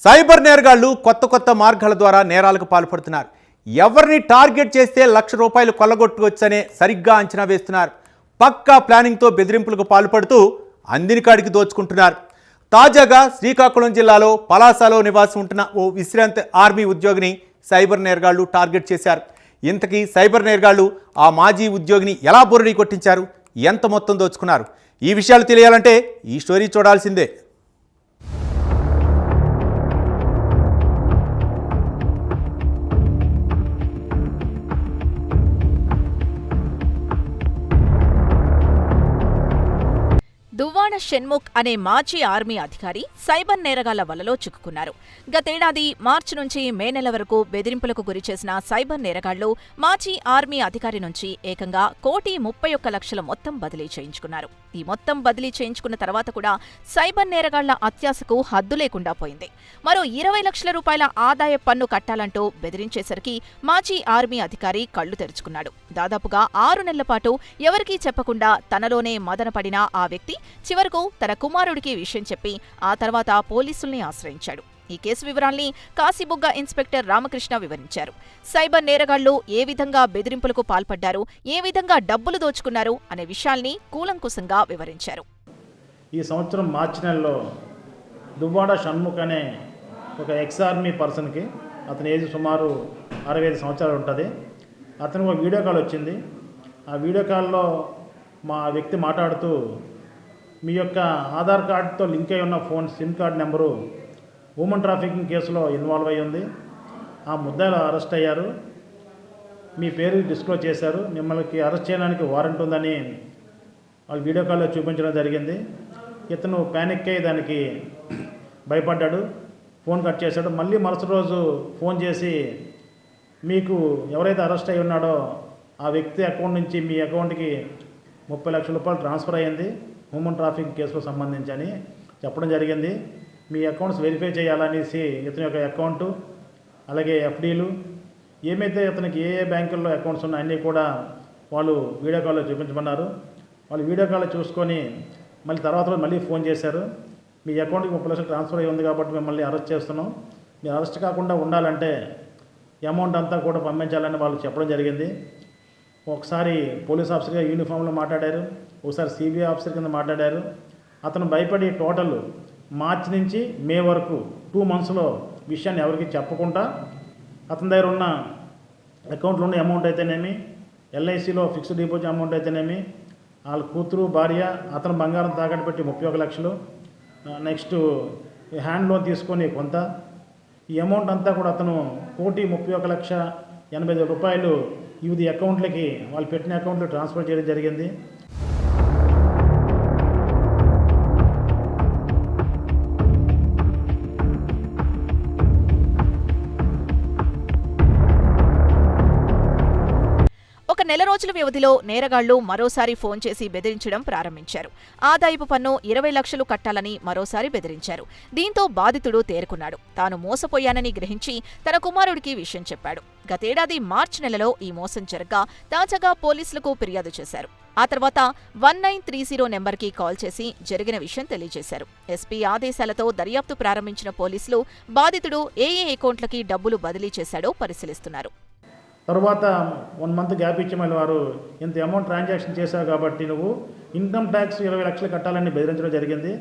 Cyber నేరగాళ్లు కొత్త మార్గాల ద్వారా నేరాలకు పాల్పడుతున్నారు. ఎవరిని టార్గెట్ చేస్తే ₹1,00,000 కొల్లగొట్టవచ్చనే సరిగ్గా అంచనా వేస్తున్నారు. పక్కా ప్లానింగ్తో బెదిరింపులకు పాల్పడుతూ అందిని కాడికి దోచుకుంటున్నారు. తాజాగా శ్రీకాకుళం జిల్లాలో పలాసలో నివాసం ఉంటున్న ఓ విశ్రాంత ఆర్మీ ఉద్యోగిని సైబర్ నేరగాళ్లు టార్గెట్ చేశారు. ఇంతకీ సైబర్ నేరగాళ్లు ఆ మాజీ ఉద్యోగిని ఎలా బురడి కొట్టించారు, ఎంత మొత్తం దోచుకున్నారు? ఈ విషయాలు తెలియాలంటే ఈ స్టోరీ చూడాల్సిందే. దువ్వాడ షణ్ముఖ్ అనే మాజీ ఆర్మీ అధికారి సైబర్ నేరగాళ్ల వలలో చిక్కుకున్నారు. గతేడాది మార్చి నుంచి మే నెల వరకు బెదిరింపులకు గురిచేసిన సైబర్ నేరగాళ్లు మాజీ ఆర్మీ అధికారి నుంచి ఏకంగా ₹1,31,00,000 మొత్తం బదిలీ చేయించుకున్నారు. ఈ మొత్తం బదిలీ చేయించుకున్న తర్వాత కూడా సైబర్ నేరగాళ్ల అత్యాశకు హద్దు లేకుండా పోయింది. మరో ₹20,00,000 ఆదాయ పన్ను కట్టాలంటూ బెదిరించేసరికి మాజీ ఆర్మీ అధికారి కళ్లు తెరుచుకున్నాడు. దాదాపుగా 6 నెలల పాటు ఎవరికీ చెప్పకుండా తనలోనే మదనపడిన ఆ వ్యక్తి చివరకు తన కుమారుడికి విషయం చెప్పి ఆ తర్వాత పోలీసుల్ని ఆశ్రయించాడు. ఈ కేసు వివరాల్ని కాశీబుగ్గ ఇన్స్పెక్టర్ రామకృష్ణ వివరించారు. సైబర్ నేరగాళ్లు ఏ విధంగా బెదిరింపులకు పాల్పడ్డారు, ఏ విధంగా డబ్బులు దోచుకున్నారు అనే విషయాల్ని కూలంకుశంగా వివరించారు. ఈ సంవత్సరం మార్చి నెలలో దువ్వాడ షణ్ముఖ్ అనే ఒక ఎక్స్ ఆర్మీ పర్సన్కి, అతని ఏజ్ సుమారు 65 సంవత్సరాలు ఉంటుంది. అతనికి ఒక వీడియో కాల్ వచ్చింది. ఆ వీడియో కాల్లో మా వ్యక్తి మాట్లాడుతూ, మీ యొక్క ఆధార్ కార్డుతో లింక్ అయి ఉన్న SIM card number women trafficking కేసులో ఇన్వాల్వ్ అయ్యి ఉంది. ఆ ముద్దాయిలు అరెస్ట్ అయ్యారు, మీ పేరు డిస్క్లోజ్ చేశారు, మిమ్మల్ని అరెస్ట్ చేయడానికి వారెంట్ ఉందని వాళ్ళు వీడియో కాల్లో చూపించడం జరిగింది. ఇతను ప్యానిక్ అయ్యి దానికి భయపడ్డాడు, ఫోన్ కట్ చేశాడు. మళ్ళీ మరుసటి రోజు ఫోన్ చేసి, మీకు ఎవరైతే అరెస్ట్ అయి ఉన్నాడో ఆ వ్యక్తి అకౌంట్ నుంచి మీ అకౌంట్కి ₹30,00,000 ట్రాన్స్ఫర్ అయ్యింది హ్యూమన్ ట్రాఫిక్ కేసుకు సంబంధించి అని చెప్పడం జరిగింది. మీ అకౌంట్స్ వెరిఫై చేయాలనేసి ఇతని యొక్క అకౌంటు, అలాగే ఎఫ్డీలు, ఏమైతే ఇతనికి ఏ బ్యాంకుల్లో అకౌంట్స్ ఉన్నాయో అన్నీ కూడా వాళ్ళు వీడియో కాల్లో చూపించమన్నారు. వాళ్ళు వీడియో కాల్లో చూసుకొని మళ్ళీ ఫోన్ చేశారు. మీ అకౌంట్కి ₹30,00,000 ట్రాన్స్ఫర్ అయ్యి ఉంది కాబట్టి మిమ్మల్ని అరెస్ట్ చేస్తున్నాం, మీరు అరెస్ట్ కాకుండా ఉండాలంటే అమౌంట్ అంతా కూడా పంపించాలని వాళ్ళు చెప్పడం జరిగింది. ఒకసారి పోలీస్ ఆఫీసర్గా యూనిఫామ్లో మాట్లాడారు, ఒకసారి సిబిఐ ఆఫీసర్ కింద మాట్లాడారు. అతను భయపడి టోటల్ మార్చి నుంచి మే వరకు 2 monthsలో విషయాన్ని ఎవరికి చెప్పకుండా అతని దగ్గర ఉన్న అకౌంట్లో ఉన్న అమౌంట్ అయితేనేమి, ఎల్ఐసిలో ఫిక్స్డ్ డిపాజిట్ అమౌంట్ అయితేనేమి, వాళ్ళ కూతురు భార్య అతను బంగారం తాకట్టు పెట్టి ₹31,00,000, నెక్స్ట్ హ్యాండ్ లోన్ తీసుకొని కొంత, ఈ అమౌంట్ అంతా కూడా అతను ₹1,31,80,000 వివిధ అకౌంట్లకి వాళ్ళు పెట్టిన అకౌంట్లో ట్రాన్స్ఫర్ చేయడం జరిగింది. ఒక నెల రోజుల వ్యవధిలో నేరగాళ్లు మరోసారి ఫోన్ చేసి బెదిరించడం ప్రారంభించారు. ఆదాయపు పన్ను ₹20,00,000 కట్టాలని మరోసారి బెదిరించారు. దీంతో బాధితుడు తేరుకున్నాడు. తాను మోసపోయానని గ్రహించి తన కుమారుడికి విషయం చెప్పాడు. గతేడాది మార్చి నెలలో ఈ మోసం జరగ్గా తాజాగా పోలీసులకు ఫిర్యాదు చేశారు. ఆ తర్వాత 1930 నెంబర్కి కాల్ చేసి జరిగిన విషయం తెలియజేశారు. ఎస్పీ ఆదేశాలతో దర్యాప్తు ప్రారంభించిన పోలీసులు బాధితుడు ఏ అకౌంట్లకి డబ్బులు బదిలీ చేశాడో పరిశీలిస్తున్నారు. తర్వాత 1 month గ్యాప్ ఇచ్చి మళ్ళీ వారు ఇంత అమౌంట్ ట్రాన్సాక్షన్ చేశావు కాబట్టి నువ్వు ఇన్కమ్ ట్యాక్స్ ₹20,00,000 కట్టాలని బెదిరించడం జరిగింది.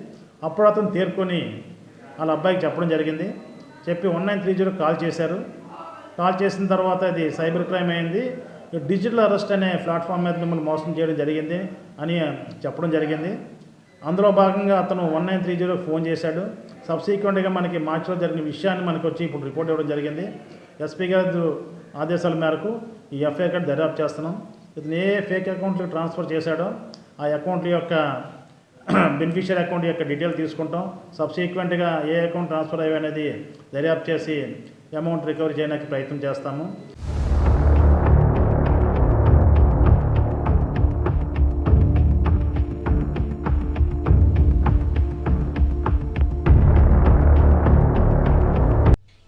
అప్పుడు అతను తేరుకొని వాళ్ళ అబ్బాయికి చెప్పడం జరిగింది. చెప్పి 1930 కాల్ చేశారు. కాల్ చేసిన తర్వాత అది సైబర్ క్రైమ్ అయింది, డిజిటల్ అరెస్ట్ అనే ప్లాట్ఫామ్ మీద మిమ్మల్ని మోసం చేయడం జరిగింది అని చెప్పడం జరిగింది. అందులో భాగంగా అతను 1930 ఫోన్ చేశాడు. సబ్సిక్వెంట్గా మనకి మార్చిలో జరిగిన విషయాన్ని మనకు వచ్చి ఇప్పుడు రిపోర్ట్ ఇవ్వడం జరిగింది. ఎస్పీ గారు ఆదేశాల మేరకు ఈ ఎఫ్ఐఆర్ కార్డు దర్యాప్తు చేస్తున్నాం. ఇతను ఏ ఫేక్ అకౌంట్లు ట్రాన్స్ఫర్ చేశాడో ఆ అకౌంట్ల యొక్క బెనిఫిషియరీ అకౌంట్ యొక్క డీటెయిల్ తీసుకుంటాం. సబ్సిక్వెంట్గా ఏ అకౌంట్ ట్రాన్స్ఫర్ అయ్యాయి అనేది దర్యాప్తు చేసి అమౌంట్ రికవరీ చేయడానికి ప్రయత్నం చేస్తాము.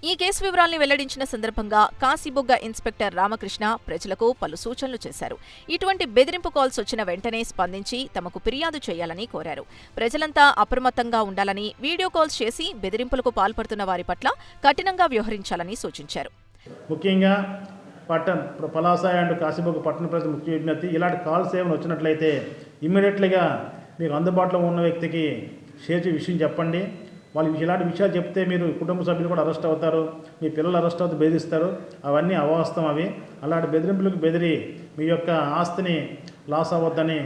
ఈ ఈ కేసు వివరాల్ని వెల్లడించిన సందర్భంగా కాశీబుగ్గ ఇన్స్పెక్టర్ రామకృష్ణ ప్రజలకు పలు సూచనలు చేశారు. ఇటువంటి బెదిరింపు కాల్స్ వచ్చిన వెంటనే స్పందించి తమకు ఫిర్యాదు చేయాలని కోరారు. ప్రజలంతా అప్రమత్తంగా ఉండాలని, వీడియో కాల్స్ చేసి బెదిరింపులకు పాల్పడుతున్న వారి పట్ల కఠినంగా వ్యవహరించాలని సూచించారు. ముఖ్యంగా పలాస అండ్ కాశీబుగ్గ పట్టణ ప్రజల ముఖ్య విజ్ఞప్తి, ఇలాంటి కాల్స్ ఏమైనా వచ్చినట్లయితే ఇమ్మీడియట్లీగా మీకు అందుబాటులో ఉన్న వ్యక్తికి షేర్ చేసి విషయం చెప్పండి. వాళ్ళు ఇలాంటి విషయాలు చెప్తే మీరు కుటుంబ సభ్యులు కూడా అరెస్ట్ అవుతారు, మీ పిల్లలు అరెస్ట్ అవుతూ బెదిరిస్తారు. అవన్నీ అవాస్తవం. అలాంటి బెదిరింపులకు బెదిరి మీ యొక్క ఆస్తిని లాస్ అవ్వద్దని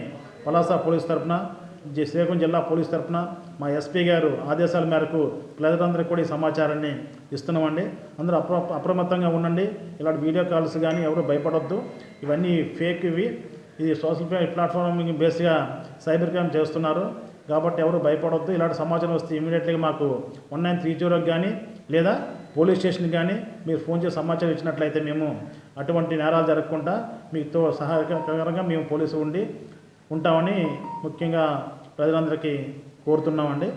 పలాస పోలీస్ తరఫున, శ్రీకాకుళం జిల్లా పోలీస్ తరఫున మా ఎస్పీ గారు ఆదేశాల మేరకు ప్రజలందరికీ కూడా ఈ సమాచారాన్ని ఇస్తున్నామండి. అందరూ అప్రమత్తంగా ఉండండి. ఇలాంటి వీడియో కాల్స్ కానీ ఎవరు భయపడొద్దు. ఇవన్నీ ఫేక్. ఇది సోషల్ ప్లాట్ఫామ్ బేస్గా సైబర్ క్రైమ్ చేస్తున్నారు కాబట్టి ఎవరు భయపడొద్దు. ఇలాంటి సమాచారం వస్తే ఇమీడియట్గా మాకు 1930 కానీ లేదా పోలీస్ స్టేషన్కి కానీ మీరు ఫోన్ చేసి సమాచారం ఇచ్చినట్లయితే మేము అటువంటి నేరాలు జరగకుండా మీతో సహాయకరంగా మేము పోలీసు ఉంటామని ముఖ్యంగా ప్రజలందరికీ కోరుతున్నామండి.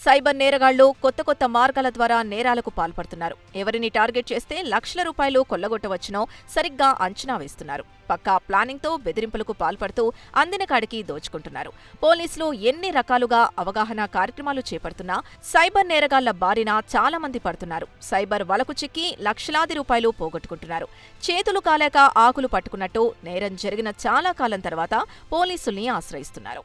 సైబర్ నేరగాళ్లు కొత్త మార్గాల ద్వారా నేరాలకు పాల్పడుతున్నారు. ఎవరిని టార్గెట్ చేస్తే లక్షల రూపాయలు కొల్లగొట్టవచ్చునో సరిగ్గా అంచనా వేస్తున్నారు. పక్కా ప్లానింగ్తో బెదిరింపులకు పాల్పడుతూ అందిన కాడికి దోచుకుంటున్నారు. పోలీసులు ఎన్ని రకాలుగా అవగాహన కార్యక్రమాలు చేపడుతున్నా సైబర్ నేరగాళ్ల బారిన చాలా మంది పడుతున్నారు. సైబర్ వలకు చిక్కి లక్షలాది రూపాయలు పోగొట్టుకుంటున్నారు. చేతులు కాలేక ఆకులు పట్టుకున్నట్టు నేరం జరిగిన చాలా కాలం తర్వాత పోలీసుల్ని ఆశ్రయిస్తున్నారు.